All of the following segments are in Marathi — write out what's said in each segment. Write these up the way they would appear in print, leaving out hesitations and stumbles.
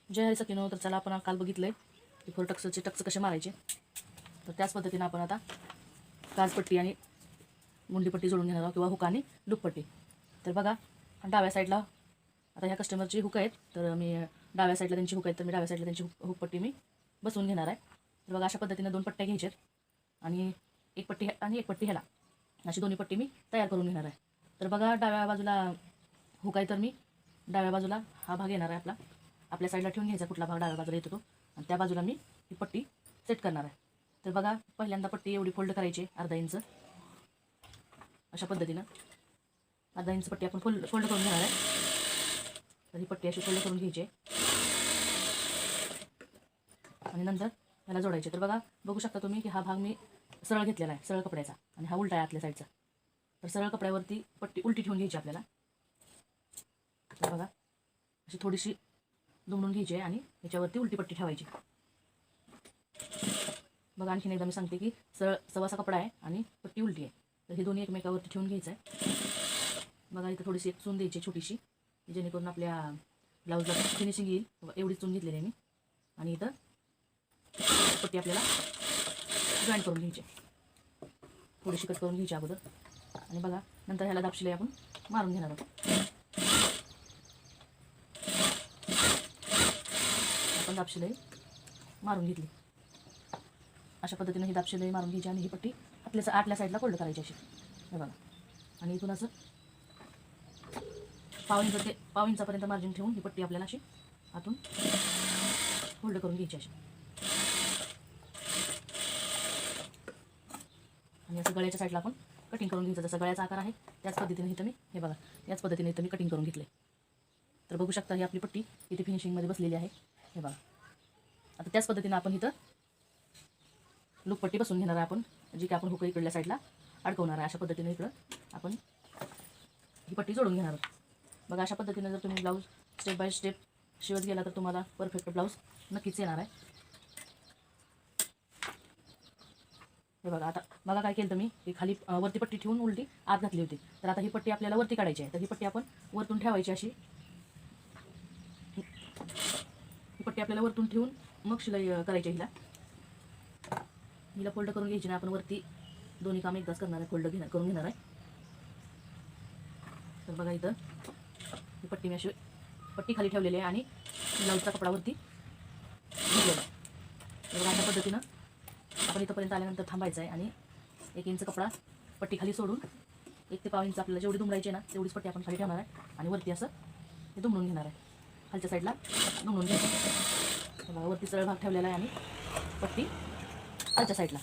जय हरी सखीनो. तर चला, आपण काल बघितलंय की फोर टक्स कसे मारायचे. तर त्याच पद्धतीने आपण आता काजपट्टी आणि मुंडीपट्टी जोडून घेणार आहोत, किंवा हुक आणि लूपपट्टी. तर बघा, डाव्या साईडला आता ह्या कस्टमरची हुक आहेत, तर मी डाव्या साईडला त्यांची हुक आहेत, तर मी डाव्या साईडला त्यांची हुकपट्टी मी बसवून घेणार आहे. तर बघा, अशा पद्धतीने 2 पट्ट्या घ्यायच्यात आणि एक पट्टी आणि एक पट्टी ह्याला, अशी दोन्ही पट्टी मी तयार करून घेणार आहे. तर बघा, डाव्या बाजूला हुक आहे, तर मी डाव्या बाजूला हा भाग येणार आहे आपल्या साईडला ठेवून घ्यायचा, कुठला भाग डाव्या बाजूला येतो तो, आणि त्या बाजूला मी ही पट्टी सेट करणार आहे. तर बघा, पहिल्यांदा पट्टी एवढी फोल्ड करायची अर्धा इंच, अशा पद्धतीनं अर्धा इंच पट्टी आपण फोल्ड करून घेणार आहे. तर ही पट्टी अशी फोल्ड करून घ्यायची आणि नंतर ह्याला जोडायचे. तर बघा, बघू शकता तुम्ही की हा भाग मी सरळ घेतलेला आहे, सरळ कपड्याचा, आणि हा उलटा आहे आतल्या साईडचा. तर सरळ कपड्यावरती पट्टी उलटी ठेवून घ्यायची आपल्याला. तर बघा, अशी थोडीशी दुमडून घ्यायची आहे आणि ह्याच्यावरती उलटी पट्टी ठेवायची. बघा, आणखीन एकदा मी सांगते की सरळ सवासा कपडा आहे आणि पट्टी उलटी आहे, तर हे दोन्ही एकमेकावरती ठेवून घ्यायचं आहे. बघा, इथं थोडीशी एक चून द्यायची छोटीशी, जेणेकरून आपल्या ब्लाऊजला फिनिशिंग येईल. एवढी चून घेतलेली आहे मी, आणि इथं पट्टी आपल्याला जॉईन करून घ्यायची, थोडीशी कट करून घ्यायची अगोदर. आणि बघा, नंतर ह्याला दाबशिलाई आपण मारून घेणार आहोत. आपण दाबशिलाई मारून घेतली, अशा पद्धतीने ही दाबशिलाई मारून घ्यायची आणि ही पट्टी आतल्या साईडला फोल्ड करायची अशी. हे बघा, आणि इथून असं पाव इंचापर्यंत मार्जिन ठेवून ही पट्टी आपल्याला अशी आतून फोल्ड करून घ्यायची अशी. आणि असं गळ्याच्या साईडला आपण कटिंग करून घ्यायचं. जसं गळ्याचा आकार आहे त्याच पद्धतीने इथं मी याच पद्धतीने इथं मी कटिंग करून घेतले. तर बघू शकता, ही आपली पट्टी इथे फिनिशिंगमध्ये बसलेली आहे. हे बघा, आता त्याच पद्धतीने आपण इथं लूपपट्टी बसून घेणार आहे आपण, जी की आपण हुक इकडल्या साईडला अडकवणार आहे. अशा पद्धतीने इकडं आपण ही पट्टी जोडून घेणार आहोत. बघा, अशा पद्धतीने जर तुम्ही ब्लाऊज स्टेप बाय स्टेप शिवत गेला तर तुम्हाला परफेक्ट ब्लाऊज नक्कीच येणार आहे. हे बघा, आता बघा काय केलं मी, की खाली वरती पट्टी ठेवून उलटी आत घातली होती. तर आता ही पट्टी आपल्याला वरती काढायची आहे. तर ही पट्टी आपण वरतून ठेवायची अशी. ही पट्टी आपल्याला वरतून ठेवून मग शिलाई करायची. हिला फोल्ड करून घ्यायची नाही, आपण वरती दोन्ही काम एकदाच करणार आहे, फोल्ड करून घेणार आहे. तर बघा, इथं ही पट्टी मी अशी पट्टी खाली ठेवलेली आहे आणि ब्लाऊजचा कपडावरती घेतलेला आहे. तर बघा, अशा पद्धतीनं आपण इथंपर्यंत आल्यानंतर थांबायचं आहे आणि 1 इंच कपडा पट्टी खाली सोडून 1 ते पाव इंच आपल्याला जेवढी दुमडायची आहे ना तेवढीच पट्टी आपण खाली ठेवणार आहे आणि वरती असं हे दुमडून घेणार आहे. खालच्या साईडला दुमडून घ्यायचं. बघा, वरती सरळ भाग ठेवलेला आहे आणि पट्टी खालच्या साईडला.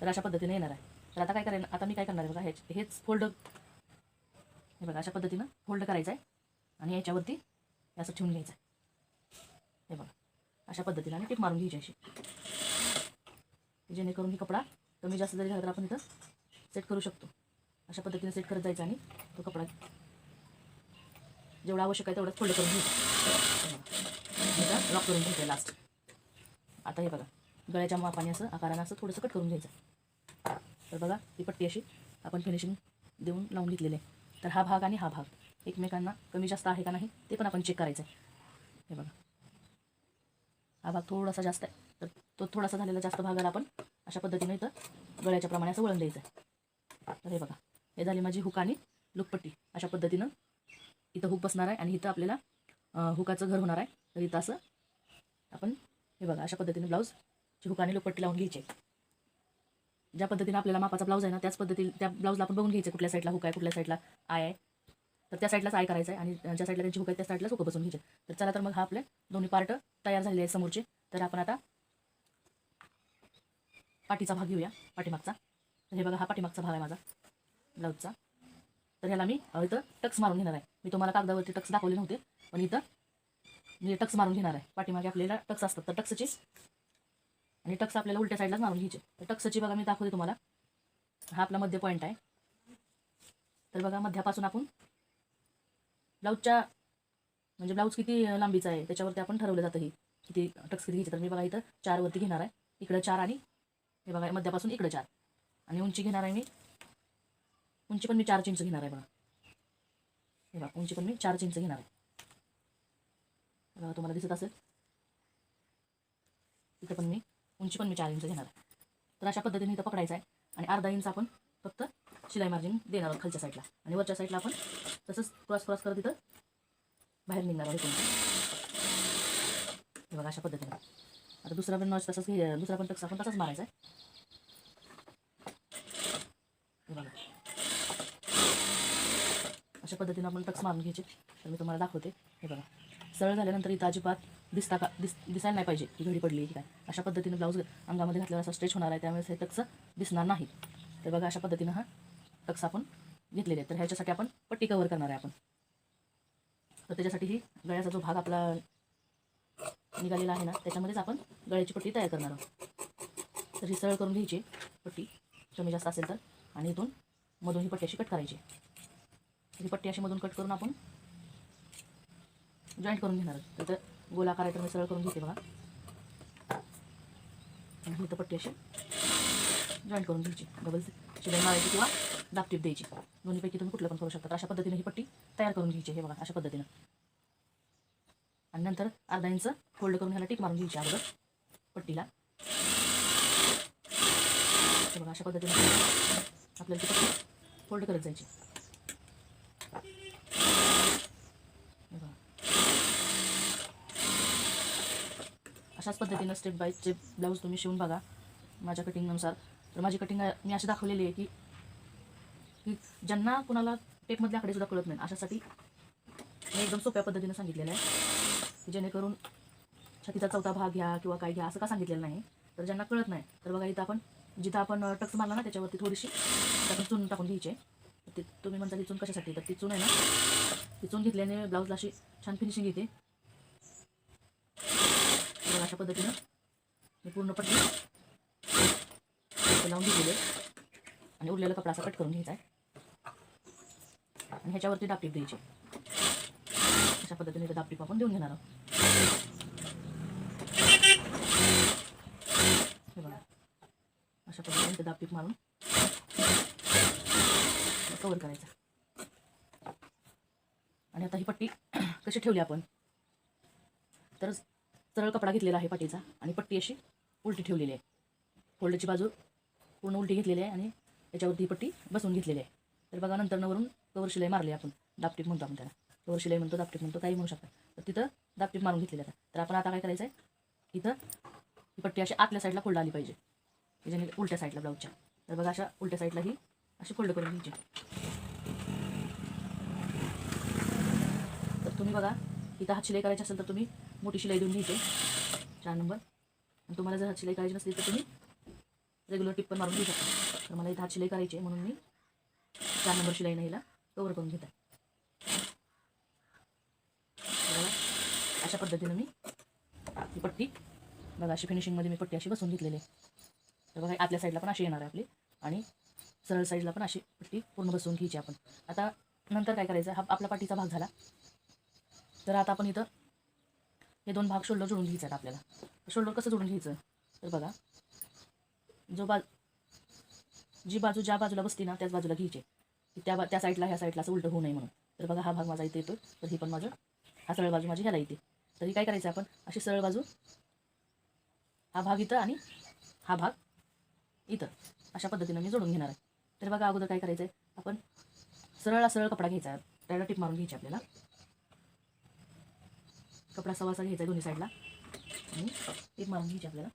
तर अशा पद्धतीने येणार आहे. तर आता काय करायला, आता मी काय करणार आहे बघा, हेच फोल्ड, हे बघा, अशा पद्धतीनं फोल्ड करायचं आहे आणि याच्यावरती असं ठेवून घ्यायचं आहे. हे बघा, अशा पद्धतीने आणि टिप मारून घ्यायची अशी, जेणेकरून ही कपडा कमी जास्त जरी झाला तर आपण इथं सेट करू शकतो. अशा पद्धतीने सेट करत जायचं आणि तो कपडा जेवढा आवश्यक आहे तेवढाच फोल्ड करून घ्यायचा, लॉक करून घ्यायचं लास्ट. आता हे बघा, गळ्याच्या मापाने असं आकारानं असं थोडंसं कट करून घ्यायचं. तर बघा, ही पट्टी अशी आपण फिनिशिंग देऊन लावून घेतलेली आहे. तर हा भाग आणि हा भाग एकमेकांना कमी जास्त आहे का नाही ते पण आपण चेक करायचं आहे. हे बघा, हा भाग थोडासा जास्त आहे, तर तो थोडासा झालेला जास्त भागाला आपण अशा पद्धतीने इथं गळ्याच्या प्रमाणे असं वळण द्यायचं आहे. तर हे बघा, हे झाली माझी हुक आणि लूपपट्टी. अशा पद्धतीनं इथं हुक बसणार आहे आणि इथं आपल्याला हुकाचं घर होणार आहे. तर इथं असं आपण हे बघा, अशा पद्धतीने ब्लाऊजची हुक आणि लूपपट्टी लावून घ्यायची. ज्या पद्धतीने आपल्याला मापाचा ब्लाऊज आहे ना त्याच पद्धतीने त्या ब्लाऊजला आपण बघून घ्यायचं, कुठल्या साईडला हुक आहे, कुठल्या साईडला आय आहे. तर त्या साईडलाच आय करायचं आहे आणि ज्या साईडला त्यांची हुक आहे त्या साईडलाच हुक बसून घ्यायचे. तर चला, तर मग हा आपले दोन्ही पार्ट तयार झालेले आहेत समोरचे. तर आपण आता पाठीचा भाग घेऊया, पाठीमागचा. तर हे बघा, हा पाठीमागचा भाग आहे माझा ब्लाऊजचा. तर ह्याला मी इथं टक्स मारून घेणार आहे. मी तुम्हाला कागदावरती टक्स दाखवले नव्हते, पण इथं मी टक्स मारून घेणार आहे. पाठीमागे आपल्याला टक्स असतात, तर टक्सची आणि टक्स आपल्याला उलट्या साईडलाच मारून घ्यायचे. तर टक्सची बघा मी दाखवते तुम्हाला, हा आपला मध्य पॉईंट आहे. तर बघा, मध्यापासून आपण ब्लाऊजच्या म्हणजे ब्लाऊज किती लांबीचा आहे त्याच्यावरती आपण ठरवलं जातं ही किती टक्स किती घ्यायचे. तर मी बघा इथं 4 वरती घेणार आहे, इकडं 4 आणि हे बघा मध्यापासून इकडं 4, आणि उंची घेणार आहे मी, उंची पण मी 4 इंच घेणार आहे. बघा, हे बघा, उंची पण मी 4 इंच घेणार आहे. बघा, तुम्हाला दिसत असेल तिथं पण मी उंची पण मी 4 इंच घेणार आहे. तर अशा पद्धतीने इथं पकडायचं आहे आणि अर्धा इंच आपण फक्त शिलाई मार्जिन देणार आहोत खालच्या साईडला आणि वरच्या साईडला आपण तसंच क्रॉस करत इथं बाहेर निघणार आहोत. हे बघा अशा पद्धतीने. आता दुसरा पण नॉच तसंच दुसरा पण टक्स आपण तसाच मारायचा आहे. हे बघा अशा पद्धतीने आपण टक्स मारून घ्यायचे. तर मी तुम्हाला दाखवते. हे बघा सरळ झाल्यानंतर इथं अजिबात दिसायला नाही पाहिजे की घडी पडली की काय. अशा पद्धतीने ब्लाऊज अंगामध्ये घातल्यावर असा स्ट्रेच होणार आहे, त्यामुळे हे टक्स दिसणार नाही. तर बघा अशा पद्धतीनं हा टक्स आपण घेतलेले आहे. तर ह्याच्यासाठी आपण पट्टी कवर करणार आहे आपण. तर त्याच्यासाठी ही गळ्याचा जो भाग आपला निघालेला आहे ना, त्याच्यामध्येच आपण गळ्याची पट्टी तयार करणार आहोत. तर ही सरळ करून घ्यायची पट्टी कमी जास्त असेल तर, आणि इथून मधून ही पट्टी अशी कट करायची. ही पट्टी अशी मधून कट करून आपण जॉईंट करून घेणार आहोत. तर गोल आकार आहे तर मी सरळ करून घेते बघा. आणि इथं पट्टी अशी जॉईंट करून घ्यायची. डबल शिलाई मारायची किंवा दाबटीप द्यायची, दोन्हीपैकी तुम्ही कुठलं पण करू शकता. तर अशा पद्धतीने ही पट्टी तयार करून घ्यायची. हे बघा अशा पद्धतीनं. आणि नंतर अर्धा इंच फोल्ड करून ह्याला टिक मारून घ्यायची अगोदर पट्टीला. हे बघा अशा पद्धतीने आपल्याला ती पट्टी फोल्ड करत जायची. अशाच पद्धतीनं स्टेप बाय स्टेप ब्लाऊज तुम्ही शिवून बघा माझ्या कटिंगनुसार. तर माझी कटिंग मी अशी दाखवलेली आहे की ज्यांना कुणाला टेपमधले आकडे सुद्धा कळत नाही, अशासाठी मी एकदम सोप्या पद्धतीनं सांगितलेलं आहे की जेणेकरून छातीचा चौथा भाग घ्या किंवा काय घ्या असं का सांगितलेलं नाही. तर ज्यांना कळत नाही तर बघा इथं आपण जिथं आपण टक्स मारला ना त्याच्यावरती थोडीशी त्यातून चून टाकून घ्यायची. ते तुम्ही म्हणता ती चून कशासाठी, तर ती चून आहे ना, ती चून घेतल्याने ब्लाऊजला अशी छान फिनिशिंग येते. बघा अशा पद्धतीनं मी पूर्ण पट्टी लावून घेतलेले आणि उरलेला कपडा असा कट करून घ्यायचा आहे आणि ह्याच्यावरती दाबटीप द्यायची. अशा पद्धतीने दाबटीप आपण देऊन घेणार आहोत. हे बघा अशा पद्धतीने दाबटीप मारून कवर करायचं. आणि आता ही पट्टी कशी ठेवली आपण, तर सरळ कपडा घेतलेला आहे पाठीचा आणि पट्टी अशी उलटी ठेवलेली आहे. फोल्डची बाजू पूर्ण उलटी घेतलेली आहे आणि त्याच्यावरती ही पट्टी बसवून घेतलेली आहे. तर बघा नंतर वरून कवर शिलाई मारली आपण, दाबटीप म्हणतो आपण त्याला, कवर शिलाई म्हणतो, दाबटीप म्हणतो, काही म्हणू शकता. तर तिथं दाबटीप मारून घेतलेली आहे. तर आपण आता काय करायचं आहे, इथं ही पट्टी अशी आतल्या साईडला फोल्ड आली पाहिजे, ज्याने उलट्या साईडला ब्लाऊजच्या. तर बघा अशा उलट्या साईडला ही अशी फोल्ड करून घ्यायची. तर तुम्ही बघा इथं हात शिलाई करायची असेल तर तुम्ही मोठी शिलाई देऊन घ्यायची 4 नंबर. आणि तुम्हाला जर हात शिलाई करायची नसली तर तुम्ही रेग्युलर टिप पण मारून घेऊ शकता. तर मला इथं हात शिलाई करायची आहे म्हणून मी 4 नंबर शिलाईने हिला कवर करून घेत आहे. अशा पद्धतीने मी ही पट्टी बघा अशी फिनिशिंगमध्ये मी पट्टी अशी बसवून घेतलेली आहे. तर बघा आतल्या साईडला पण अशी येणार आहे आपली आणि सरळ साईडला पण अशी पट्टी पूर्ण बसवून घ्यायची आपण. आता नंतर काय करायचं, हा आपला पाठीचा भाग झाला. तर आता आपण इथं हे 2 भाग शोल्डर जोडून घ्यायचे आहेत आपल्याला. शोल्डर कसं जोडून घ्यायचं, तर बघा जी बाजू ज्या बाजूला बसती ना त्याच बाजूला घ्यायची, त्या साईडला ह्या साईडला असं उलटं होऊ नये म्हणून. तर बघा हा भाग माझा इथे येतो, तर ही पण माझं हा सरळ बाजू माझी ह्याला येते. तर ही काय करायचं आपण, अशी सरळ बाजू हा भाग इथं आणि हा भाग इथं अशा पद्धतीनं मी जोडून घेणार आहे. तर बघा अगोदर काय करायचं आहे, आपण सरळ कपडा घ्यायचा आहे, त्याला टिप मारून घ्यायची आपल्याला. कपडा सवासा घ्यायचा आहे दोन्ही साईडला आणि टिप मारून घ्यायची आपल्याला.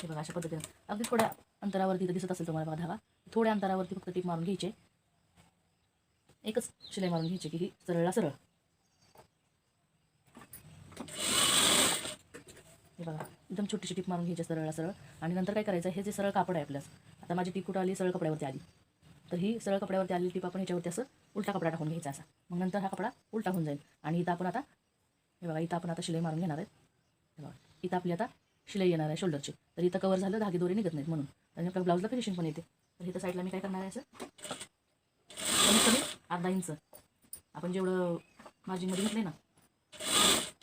हे बघा अशा पद्धतीनं अगदी थोड्या अंतरावरती दिसत असेल तुम्हाला बघा धागा, थोड्या अंतरावरती फक्त टिप मारून घ्यायचे. एकच शिलाई मारून घ्यायची की ही सरळला सरळ. हे बघा एकदम छोटीशी टिप मारून घ्यायची सरळला सरळ. आणि नंतर काय करायचं, हे जे सरळ कापड आहे आपल्यास, आता माझी टिप कुठं आली, सरळ कपड्यावरती आली. तर ही सरळ कपड्यावरती आलेली टिप आपण ह्याच्यावरती असं उलटा कपडा टाकून घ्यायचा असा. मग नंतर हा कपडा उलटा होऊन जाईल. आणि इथं आपण आता हे बघा इथं आपण आता शिलाई मारून घेणार आहे. हे बघा इथं आपली आता शिलाई येणार आहे शोल्डरची. तर इथं कवर झालं, धागे दोरे निघत नाहीत म्हणून. आणि आपल्या ब्लाऊजला फिनिशिंग पण येते. तर इथं साईडला मी काय करणार आहे, असं कमीत कमी अर्धा इंच आपण जेवढं मार्जिनमध्ये घेतलं ना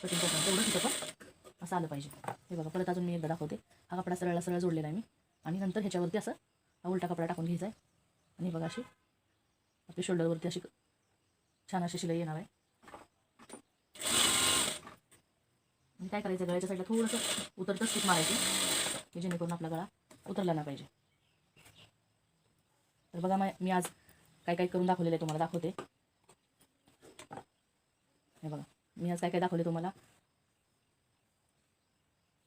कटिंग करताना तेवढं तिथं पण असं आलं पाहिजे. हे बघा परत अजून मी एकदा दाखवते. हा कपडा सरळला सरळ जोडलेला आहे मी आणि नंतर ह्याच्यावरती असं हा उलटा कपडा टाकून घ्यायचा आहे. आणि बघा अशी आपल्या शोल्डरवरती अशी छान अशी शिलाई येणार आहे. आणि काय करायचं, गळ्याच्या साईडला थोडंसं उतरतं स्टिक मारायची, की जेणेकरून आपला गळा उतरला नाही पाहिजे. तर बघा मी आज काय काय करून दाखवलेलं आहे तुम्हाला दाखवते. हे बघा मी आज काय काय दाखवले तुम्हाला.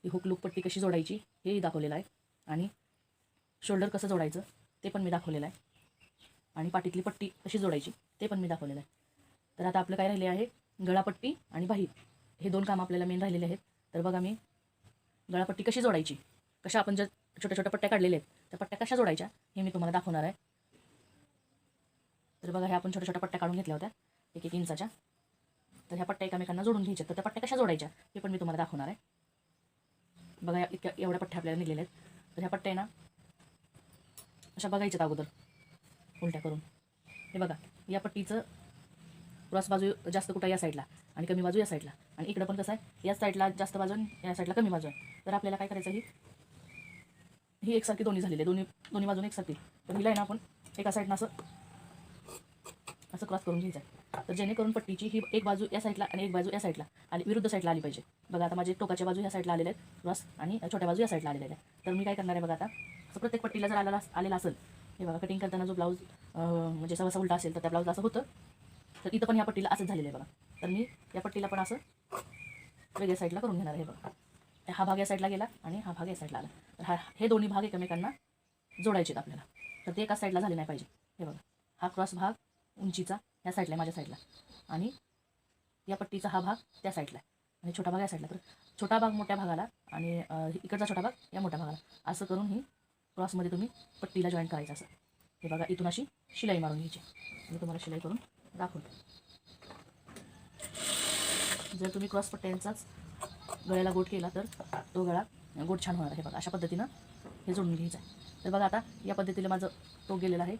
ही हुक लूक पट्टी कशी जोडायची हेही दाखवलेलं आहे, आणि शोल्डर कसं जोडायचं ते पण मी दाखवलेलं आहे, आणि पाठीतली पट्टी कशी जोडायची ते पण मी दाखवलेलं आहे. तर आता आपलं काय राहिले आहे, गळापट्टी आणि बाही, हे 2 काम आपल्याला मेन राहिलेले आहेत. तर बघा मी गळापट्टी कशी जोडायची, कशा आपण ज्या छोट्या छोट्या पट्ट्या काढलेल्या आहेत त्या पट्ट्या कशा जोडायच्या हे मी तुम्हाला दाखवणार आहे. तर बघा ह्या आपण छोट्या छोट्या पट्ट्या काढून घेतल्या होत्या 1-1 इंचाच्या. तर ह्या पट्ट्या एकमेकांना जोडून घ्यायच्या. तर त्या पट्ट्या कशा जोडायच्या हे पण मी तुम्हाला दाखवणार आहे. बघा एवढ्या पट्ट्या आपल्याला निघलेल्या आहेत. तर ह्या पट्ट्या ना अशा बघायच्यात अगोदर उलट्या करून. हे बघा या पट्टीचं क्रॉस बाजू जास्त कुठं या साईडला आणि कमी बाजू या साईडला, आणि इकडं पण कसं आहे, या साईडला जास्त बाजू आणि या साईडला कमी बाजू आहे. तर आपल्याला काय करायचं, ही एकसारखी दोन्ही झालेली आहे, दोन्ही बाजूने एकसारखी. तर हिला आहे ना आपण एका साईडनं असं क्रॉस करून घ्यायचं आहे. तर जेणेकरून पट्टीची ही एक बाजू या साईडला आणि एक बाजू या साईडला विरुद्ध साईडला आली पाहिजे. बघा आता माझे टोकाच्या बाजू या साईडला आलेल्या आहेत क्रॉस, आणि छोट्या बाजू या साईडला आलेल्या आहेत. तर मी काय करणार आहे बघा, आता असं प्रत्येक पट्टीला जर आलेला असेल, हे बघा कटिंग करताना जो ब्लाऊज म्हणजे सवासा उलटा असेल तर त्या ब्लाऊज असं होतं. तर इथं पण या पट्टीला असंच झालेलं आहे बघा. तर मी या पट्टीला पण असं वेगळ्या साईडला करून घेणार आहे. बघा हा भाग या साईडला गेला आणि हा भाग या साईडला आला. तर हे दोन्ही भाग एकमेकांना जोडायचे आहेत आपल्याला. तर ते एका साईडला झाले नाही पाहिजे. हे बघा हा क्रॉस भाग उंचीचा या साईडला माझ्या साईडला, आणि या पट्टीचा हा भाग त्या साईडला आहे, आणि छोटा भाग या साईडला. तर छोटा भाग मोठ्या भागाला आणि इकडचा छोटा भाग या मोठ्या भागाला असं करून ही क्रॉसमध्ये तुम्ही पट्टीला जॉईन करायचं असं. हे बघा इथून अशी शिलाई मारून घ्यायची. मी तुम्हाला शिलाई करून दाखवतो. जर तुम्ही क्रॉस पट्ट्यांचाच गळ्याला गोट केला तर तो गळा गोट छान होणार आहे. बघा अशा पद्धतीनं हे जोडून घ्यायचं आहे. तर बघा आता या पद्धतीने माझं टोक गेलेलं आहे,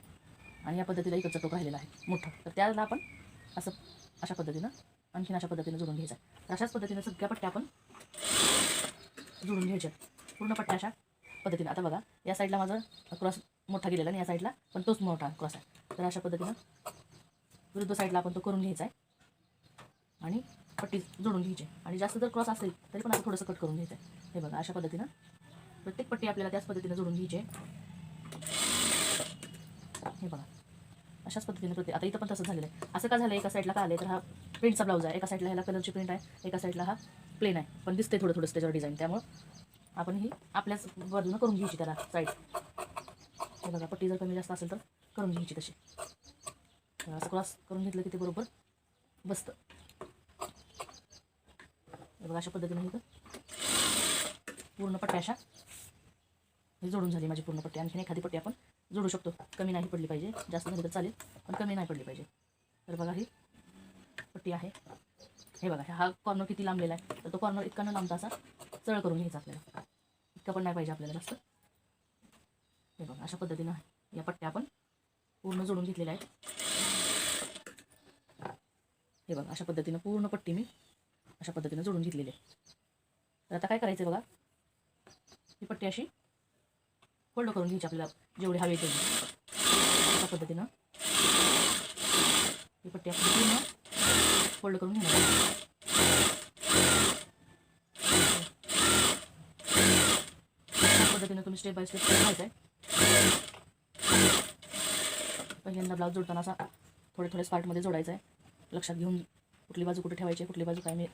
आणि या पद्धतीला इकडचा टोक राहिलेला आहे मोठा. तर त्याला आपण अशा पद्धतीनं आणखीन अशा पद्धतीनं जोडून घ्यायचं आहे. तर अशाच पद्धतीनं सगळ्या पट्ट्या आपण जोडून घ्यायच्या पूर्ण पट्ट्या अशा पद्धतीनं. आता बघा या साईडला माझं क्रॉस मोठा गेलेला आणि या साईडला पण तोच मोठा क्रॉस आहे. तर अशा पद्धतीनं विरुद्ध साईडला आपण तो करून घ्यायचा आहे आणि पट्टी जोडून घ्यायची. आणि जास्त जर क्रॉस असेल तरी पण असं थोडंसं कट करून घ्यायचं आहे. हे बघा अशा पद्धतीनं प्रत्येक पट्टी आपल्याला त्याच पद्धतीनं जोडून घ्यायची आहे. हे बघा अशाच पद्धतीने आता इथं पण तसंच झालेलं आहे. असं का झालं, एका साईडला का आले तर हा प्रिंटचा ब्लाऊज आहे, एका साईडला ह्याला कलरची प्रिंट आहे, एका साईडला हा प्लेन आहे, पण दिसते थोडं थोडं त्याच्यावर डिझाईन. त्यामुळं आपण ही आपल्याच बाजूनं करून घ्यायची त्याला साईड. हे बघा पट्टी जर कमी जास्त असेल तर करून घ्यायची तशी. असं क्रॉस करून घेतलं की ते बरोबर बसतं. हे बघा अशा पद्धतीने इथं पूर्ण पट्ट्या अशा हे जोडून झाली माझी पूर्ण पट्टी. आणखीन एखादी पट्टी आपण जोडू शकतो, कमी नाही पडली पाहिजे, जास्त झाली तर चालेल पण कमी नाही पडली पाहिजे. तर बघा ही पट्टी आहे. हे बघा हा कॉर्नर किती लांबलेला आहे, तर तो कॉर्नर इतका न लांबता असा चळ करून घ्यायचा आपल्याला. इतका पण नाही पाहिजे आपल्याला जास्त. हे बघा अशा पद्धतीनं या पट्ट्या आपण पूर्ण जोडून घेतलेल्या आहेत. हे बघा अशा पद्धतीनं पूर्ण पट्टी मी अशा पद्धतीनं जोडून घेतलेली आहे. तर आता काय करायचं बघा, ही पट्टी अशी फोल्ड करून घ्यायची आपल्याला जेवढी हवी तेवढी. अशा पद्धतीनं ही पट्टी आपण पूर्ण फोल्ड करून घेणार. अशा पद्धतीनं तुम्ही स्टेप बाय स्टेप करायचं आहे. पहिल्यांदा ब्लाऊज जोडताना असा थोड्या स्पार्टमध्ये जोडायचा आहे, लक्षात घेऊन कुठली बाजू कुठे ठेवायची, कुठली बाजू काय मी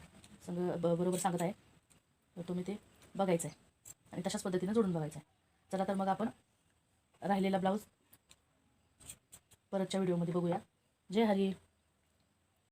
बरोबर सांगत आहे. तर तुम्ही ते बघायचं आहे आणि तशाच पद्धतीनं जोडून बघायचं आहे. चला तर मग आपण राहिलेला ब्लाऊज परतच्या व्हिडिओमध्ये बघूया. जय हरी.